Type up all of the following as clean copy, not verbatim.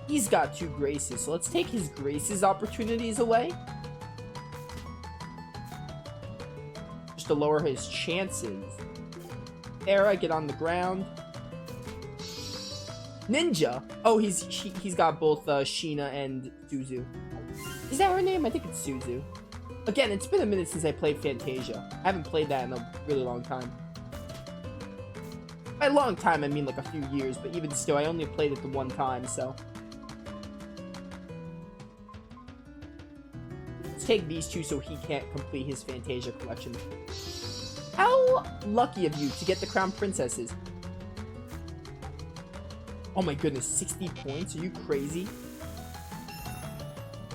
He's got 2 graces, so let's take his graces opportunities away. Just to lower his chances. Era, get on the ground. Ninja. Oh, he's got both Sheena and Suzu. Is that her name? I think it's Suzu. Again, it's been a minute since I played Fantasia. I haven't played that in a really long time. By a long time, I mean like a few years, but even still, I only played it the one time, so. Let's take these 2 so he can't complete his Fantasia collection. How lucky of you to get the Crown Princesses. Oh my goodness, 60 points? Are you crazy?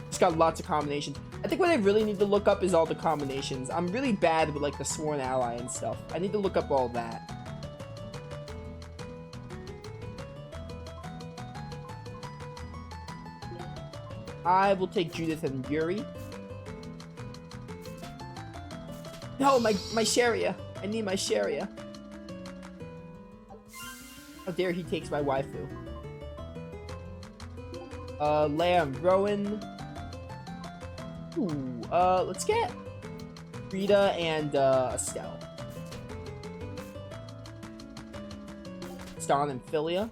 It's got lots of combinations. I think what I really need to look up is all the combinations. I'm really bad with like the Sworn Ally and stuff. I need to look up all that. I will take Judith and Yuri. No, my Sharia. I need my Sharia. How dare he takes my waifu. Leia and Rowan. Ooh, let's get Rita and Estelle. Stan and Philia.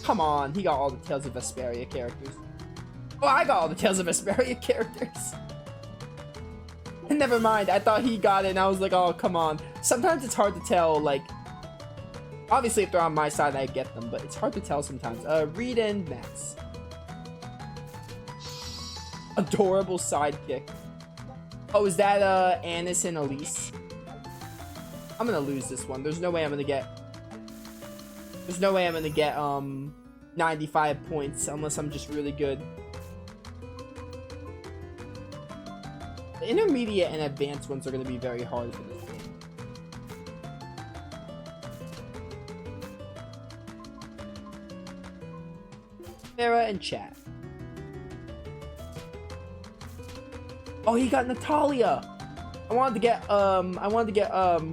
Come on, he got all the Tales of Berseria characters. Oh, I got all the Tales of Berseria characters. Never mind, I thought he got it and I was like, oh, come on. Sometimes it's hard to tell, like, obviously if they're on my side, I get them, but it's hard to tell sometimes. Reed and Max. Adorable sidekick. Oh, is that, Annis and Elise? I'm gonna lose this one. There's no way I'm gonna get 95 points unless I'm just really good. The intermediate and advanced ones are going to be very hard for this game. Farah and Chat. Oh, he got Natalia. I wanted to get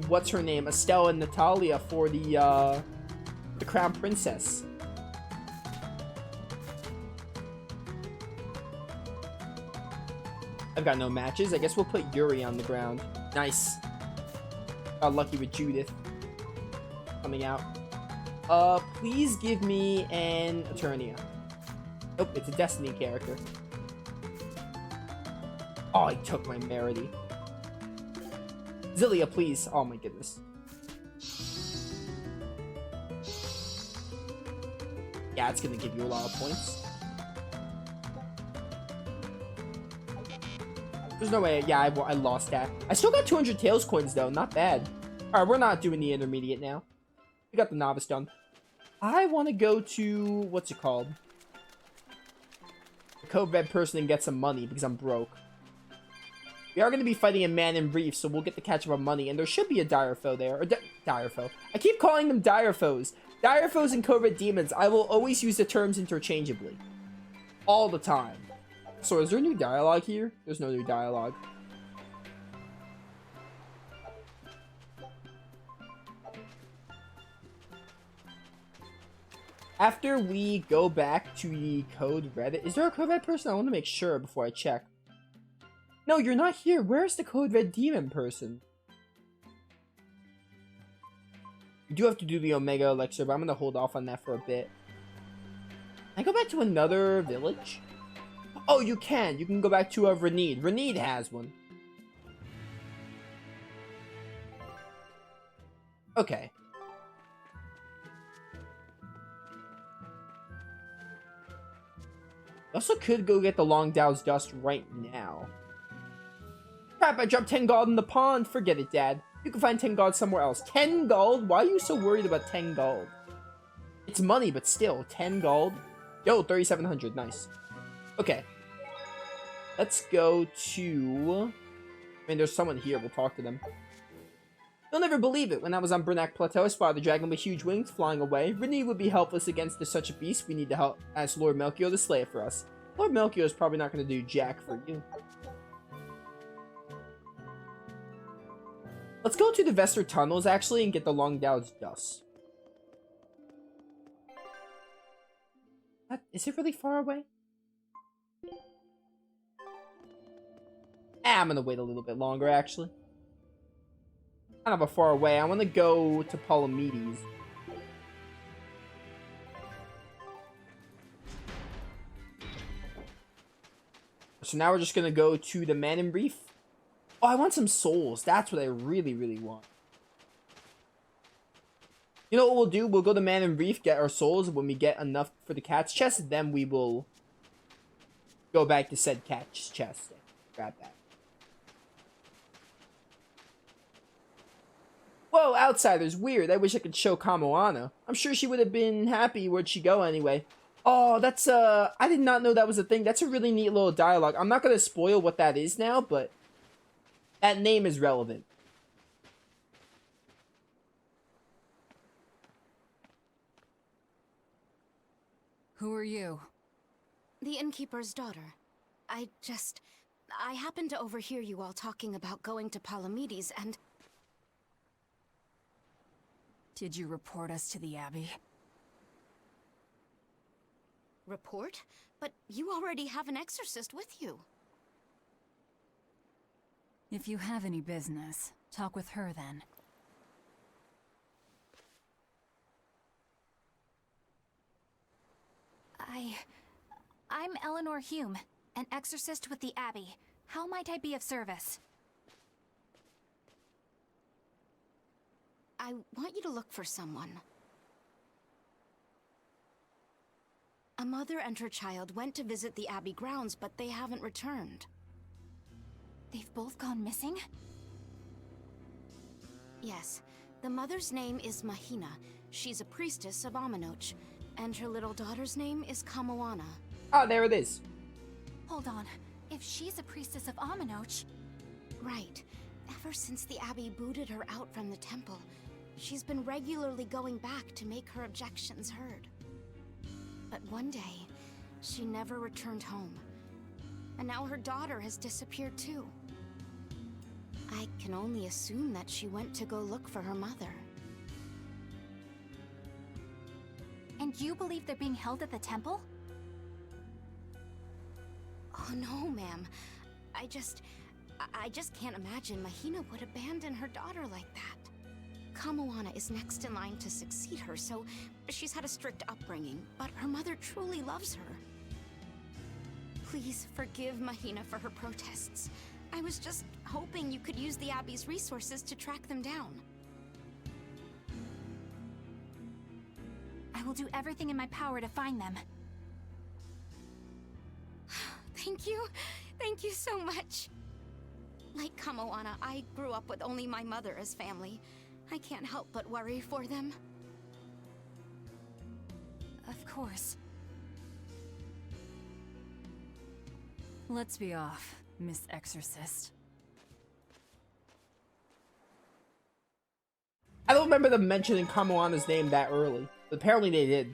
what's her name? Estelle and Natalia for the Crown Princess. I've got no matches. I guess we'll put Yuri on the ground. Nice. Got lucky with Judith coming out. Please give me an Eternia. Nope, it's a Destiny character. Oh, I took my Merity. Zillia, please. Oh my goodness. Yeah, it's gonna give you a lot of points. There's no way. Yeah, I lost that. I still got 200 Tails coins, though. Not bad. Alright, we're not doing the intermediate now. We got the novice done. I want to go to... what's it called? The Code Red person and get some money, because I'm broke. We are going to be fighting a man in Reef, so we'll get to catch up on money. And there should be a dire foe there. Or dire foe. I keep calling them dire foes. Dire foes and Code Red demons. I will always use the terms interchangeably. All the time. So is there new dialogue here? There's no new dialogue. After we go back to the Code Red... is there a Code Red person? I want to make sure before I check. No, you're not here. Where's the Code Red demon person? You do have to do the Omega Elixir, but I'm going to hold off on that for a bit. Can I go back to another village? Oh, you can. You can go back to Renede. Renede has one. Okay. I also could go get the Long Dow's Dust right now. Crap, I dropped 10 gold in the pond. Forget it, Dad. You can find 10 gold somewhere else. 10 gold? Why are you so worried about 10 gold? It's money, but still. 10 gold? Yo, 3,700. Nice. Okay. Let's go to... I mean, there's someone here. We'll talk to them. You'll never believe it. When I was on Bernac Plateau, I spotted a dragon with huge wings flying away. Renee would be helpless against such a beast. We need to help. Ask Lord Melchior to slay it for us. Lord Melchior is probably not going to do jack for you. Let's go to the Vesper tunnels, actually, and get the Long Dow's dust. Is it really far away? I'm gonna wait a little bit longer, actually. Kind of a far away. I want to go to Palamides. So now we're just gonna go to the Man in Reef. Oh, I want some souls. That's what I really, really want. You know what we'll do? We'll go to Man in Reef, get our souls. When we get enough for the cat's chest, then we will go back to said cat's chest. Grab that. Whoa, outsiders, weird. I wish I could show Kamoana. I'm sure she would have been happy where'd she go anyway. Oh, that's, I did not know that was a thing. That's a really neat little dialogue. I'm not gonna spoil what that is now, but that name is relevant. Who are you? The innkeeper's daughter. I happened to overhear you all talking about going to Palamides, and... Did you report us to the Abbey? Report? But you already have an exorcist with you. If you have any business, talk with her then. I'm Eleanor Hume, an exorcist with the Abbey. How might I be of service? I want you to look for someone. A mother and her child went to visit the Abbey grounds, but they haven't returned. They've both gone missing? Yes. The mother's name is Mahina. She's a priestess of Aminoch. And her little daughter's name is Kamoana. Oh, there it is. Hold on. If she's a priestess of Aminoch... Right. Ever since the Abbey booted her out from the temple, she's been regularly going back to make her objections heard. But one day, she never returned home. And now her daughter has disappeared too. I can only assume that she went to go look for her mother. And you believe they're being held at the temple? Oh no, ma'am. I just can't imagine Mahina would abandon her daughter like that. Kamoana is next in line to succeed her, so she's had a strict upbringing, but her mother truly loves her. Please forgive Mahina for her protests. I was just hoping you could use the Abbey's resources to track them down. I will do everything in my power to find them. Thank you. Thank you so much. Like Kamoana, I grew up with only my mother as family. I can't help but worry for them. Of course. Let's be off, Miss Exorcist. I don't remember them mentioning Kamoana's name that early, but apparently they did.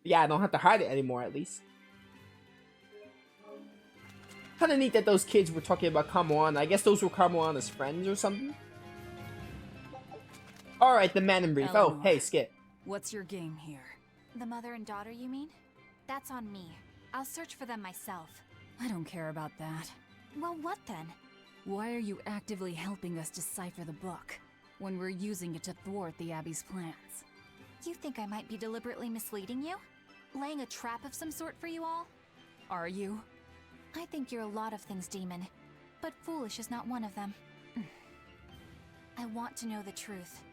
Yeah, I don't have to hide it anymore, at least. Kinda neat that those kids were talking about Kamoana. I guess those were Kamoana's friends or something. Alright, the Man in Brief. Eleanor. Oh, hey, Skip. What's your game here? The mother and daughter, you mean? That's on me. I'll search for them myself. I don't care about that. Well, what then? Why are you actively helping us decipher the book, when we're using it to thwart the Abbey's plans? You think I might be deliberately misleading you? Laying a trap of some sort for you all? Are you? I think you're a lot of things, Demon. But foolish is not one of them. I want to know the truth.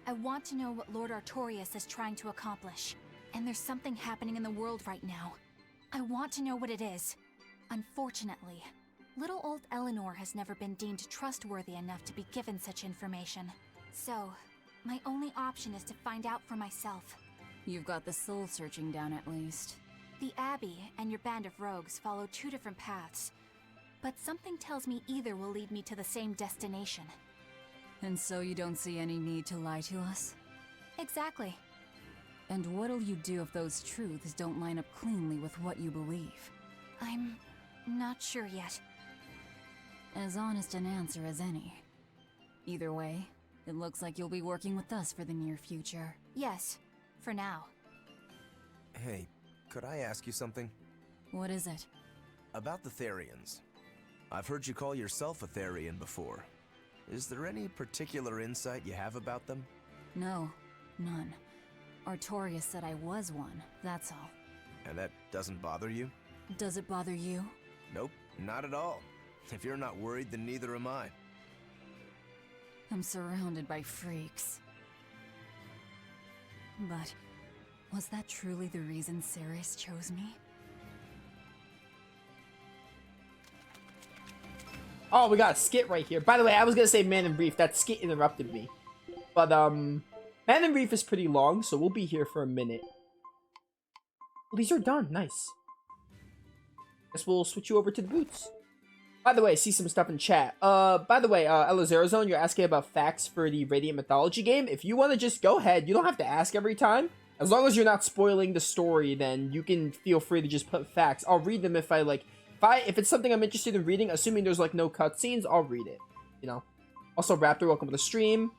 I want to know what Lord Artorias is trying to accomplish. And there's something happening in the world right now. I want to know what it is. Unfortunately, little old Eleanor has never been deemed trustworthy enough to be given such information. So, my only option is to find out for myself. You've got the soul searching down at least. The Abbey and your band of rogues follow two different paths. But something tells me either will lead me to the same destination. And so you don't see any need to lie to us? Exactly. And what'll you do if those truths don't line up cleanly with what you believe? I'm Not sure yet. As honest an answer as any. Either way, it looks like you'll be working with us for the near future. Yes, for now. Hey, could I ask you something? What is it? About the Therians. I've heard you call yourself a Therian before. Is there any particular insight you have about them? No, none. Artorias said I was one, that's all. And that doesn't bother you? Does it bother you? Nope, not at all. If you're not worried, then neither am I. I'm surrounded by freaks. But was that truly the reason Ceres chose me? Oh, we got a skit right here. By the way, I was gonna say Man in Brief. That skit interrupted me. But, Man in Brief is pretty long, so we'll be here for a minute. Well, these are done. Nice. Guess we'll switch you over to the boots. By the way, I see some stuff in chat. By the way, Elizarazone, you're asking about facts for the Radiant Mythology game. If you want to just go ahead, you don't have to ask every time. As long as you're not spoiling the story, then you can feel free to just put facts. I'll read them if I, like... If it's something I'm interested in reading, assuming there's, like, no cutscenes, I'll read it. You know? Also, Raptor, welcome to the stream.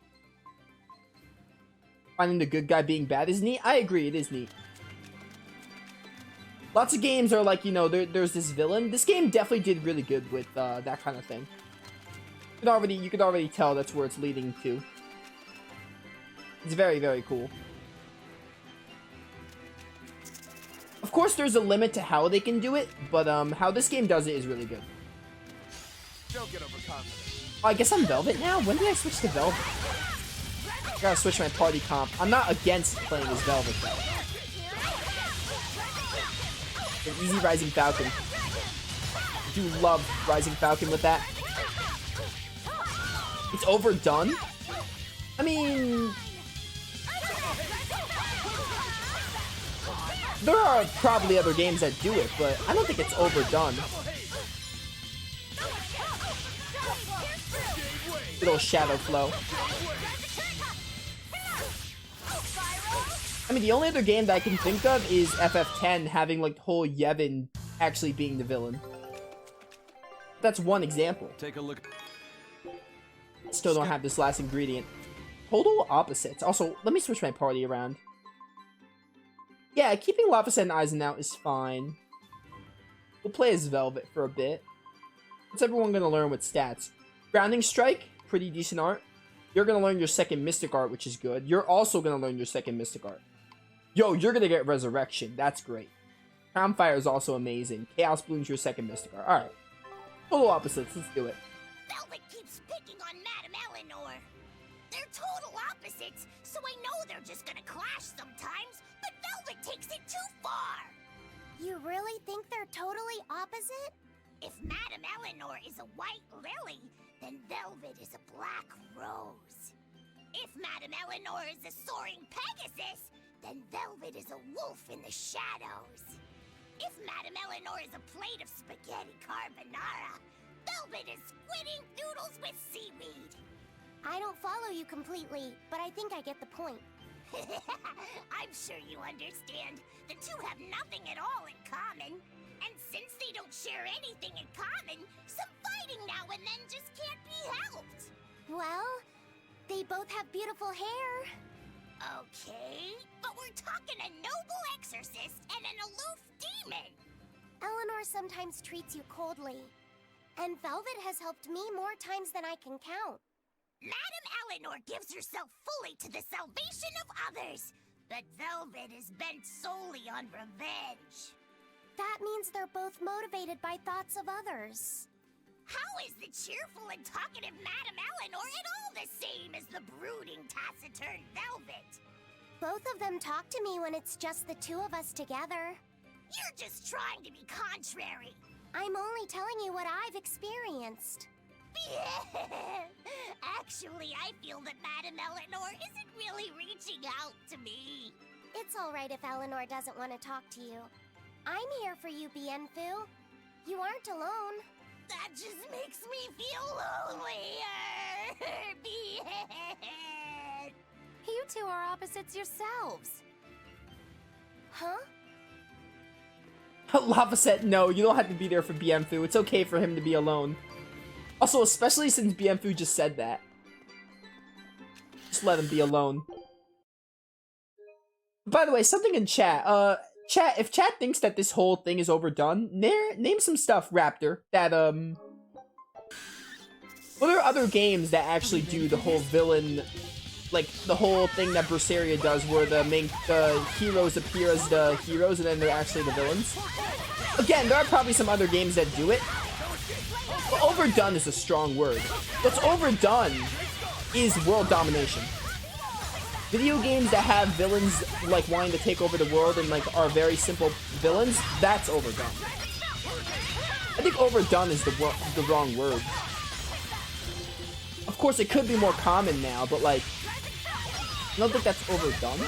Finding the good guy being bad is neat. I agree, it is neat. Lots of games are like, you know, there's this villain. This game definitely did really good with that kind of thing. You could already tell that's where it's leading to. It's very, very cool. Of course, there's a limit to how they can do it, but how this game does it is really good. Don't get overconfident. Oh, I guess I'm Velvet now? When did I switch to Velvet? I gotta switch my party comp. I'm not against playing as Velvet, though. An easy Rising Falcon. I do love Rising Falcon with that. It's overdone? I mean... there are probably other games that do it, but I don't think it's overdone. Little Shadow Flow. I mean, the only other game that I can think of is FF10 having, like, the whole Yevon actually being the villain. That's one example. Take a look. Still don't have this last ingredient. Total opposites. Also, let me switch my party around. Yeah, keeping Laphicet and Eisenhout is fine. We'll play as Velvet for a bit. What's everyone gonna learn with stats? Grounding Strike, pretty decent art. You're gonna learn your second Mystic Art, which is good. You're also gonna learn your second Mystic Art. Yo, you're gonna get Resurrection. That's great. Crown Fire is also amazing. Chaos Bloom's your second Mystic Art. Alright. Total opposites. Let's do it. Velvet keeps picking on Madame Eleanor. They're total opposites, so I know they're just gonna clash sometimes, but Velvet takes it too far. You really think they're totally opposite? If Madame Eleanor is a white lily, then Velvet is a black rose. If Madame Eleanor is a soaring Pegasus, then Velvet is a wolf in the shadows. If Madame Eleanor is a plate of spaghetti carbonara, Velvet is squidding noodles with seaweed. I don't follow you completely, but I think I get the point. I'm sure you understand. The two have nothing at all in common. And since they don't share anything in common, some fighting now and then just can't be helped. Well, they both have beautiful hair. Okay, but we're talking a noble exorcist and an aloof demon. Eleanor sometimes treats you coldly, and Velvet has helped me more times than I can count. Madame Eleanor gives herself fully to the salvation of others, but Velvet is bent solely on revenge. That means they're both motivated by thoughts of others. How is the cheerful and talkative Madame Eleanor at all the same as the brooding, taciturn Velvet? Both of them talk to me when it's just the two of us together. You're just trying to be contrary. I'm only telling you what I've experienced. Actually, I feel that Madame Eleanor isn't really reaching out to me. It's all right if Eleanor doesn't want to talk to you. I'm here for you, Bienfu. You aren't alone. That just makes me feel lonelier. You two are opposites yourselves. Huh? Lava Set, no, you don't have to be there for BMFU. It's okay for him to be alone. Also, especially since BMFU just said that. Just let him be alone. By the way, something in chat. Chat, if chat thinks that this whole thing is overdone, name some stuff, Raptor, that, what are other games that actually do the whole villain, like, the whole thing that Berseria does, where the heroes appear as the heroes and then they're actually the villains? Again, there are probably some other games that do it. But overdone is a strong word. What's overdone is world domination. Video games that have villains, like, wanting to take over the world and, like, are very simple villains, that's overdone. I think overdone is the wrong word. Of course, it could be more common now, but, like, I don't think that's overdone.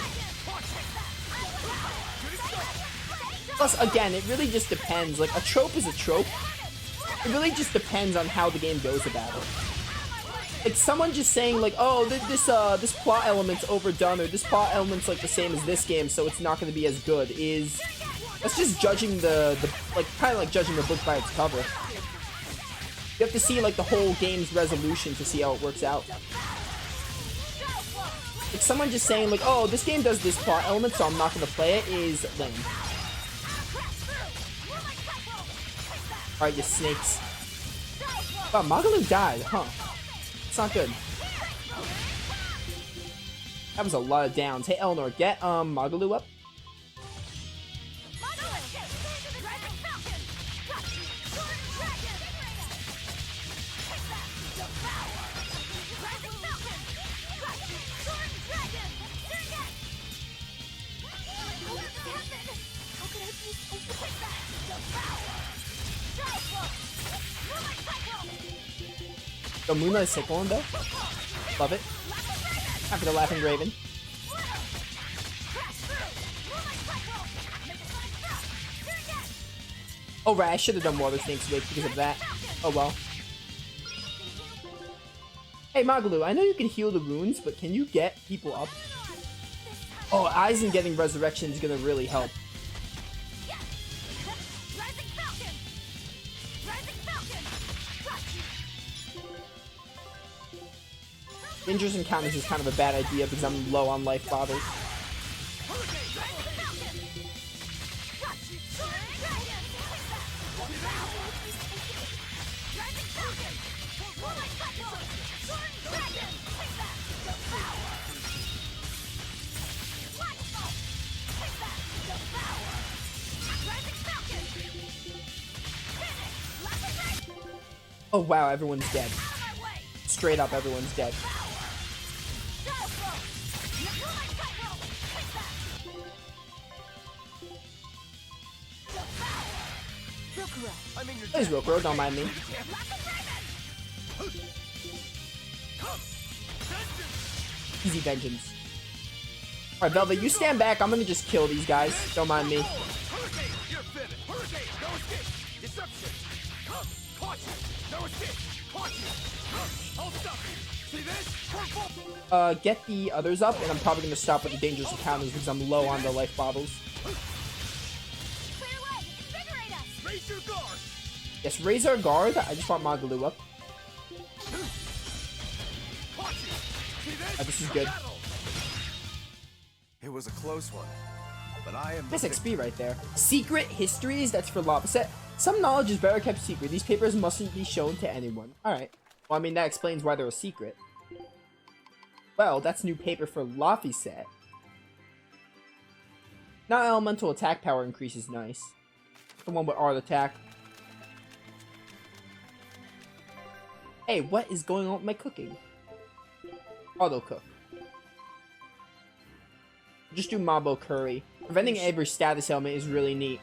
Plus, again, it really just depends. Like, a trope is a trope. It really just depends on how the game goes about it. Like, someone just saying, like, oh, this plot element's overdone, or this plot element's, like, the same as this game, so it's not going to be as good, is... That's just judging like, kind of like judging the book by its cover. You have to see, like, the whole game's resolution to see how it works out. Like, someone just saying, like, oh, this game does this plot element, so I'm not going to play it, is lame. Alright, you snakes. Wow, Magalu died, huh? It's not good. That was a lot of downs. Hey, Eleanor, get, Magalu up. So Moonlight is sick one though. Love it. Happy to Laughing Raven. Oh right, I should have done Water Snake's Wake because of that. Oh well. Hey Magalu, I know you can heal the wounds, but can you get people up? Oh, Aizen getting Resurrection is gonna really help. Dangerous encounters is kind of a bad idea because I'm low on life bottles. Oh wow, everyone's dead. Straight up, everyone's dead. There's Rokuro, don't mind me. Easy vengeance. Alright, Velvet, you stand back. I'm gonna just kill these guys. Don't mind me. Get the others up, and I'm probably gonna stop with the dangerous encounters because I'm low on the life bottles. Yes, raise our guard. I just want Magalu up. This is good. It was a close one, but I am... Nice XP right there. Secret histories, that's for Lava Set. Some knowledge is better kept secret. These papers mustn't be shown to anyone. Alright. Well, I mean, that explains why they're a secret. Well, that's new paper for Lava Set. Now elemental attack power increase is nice. The one with art attack. Hey, what is going on with my cooking? Auto cook. Just do Mabo curry. Preventing every status element is really neat.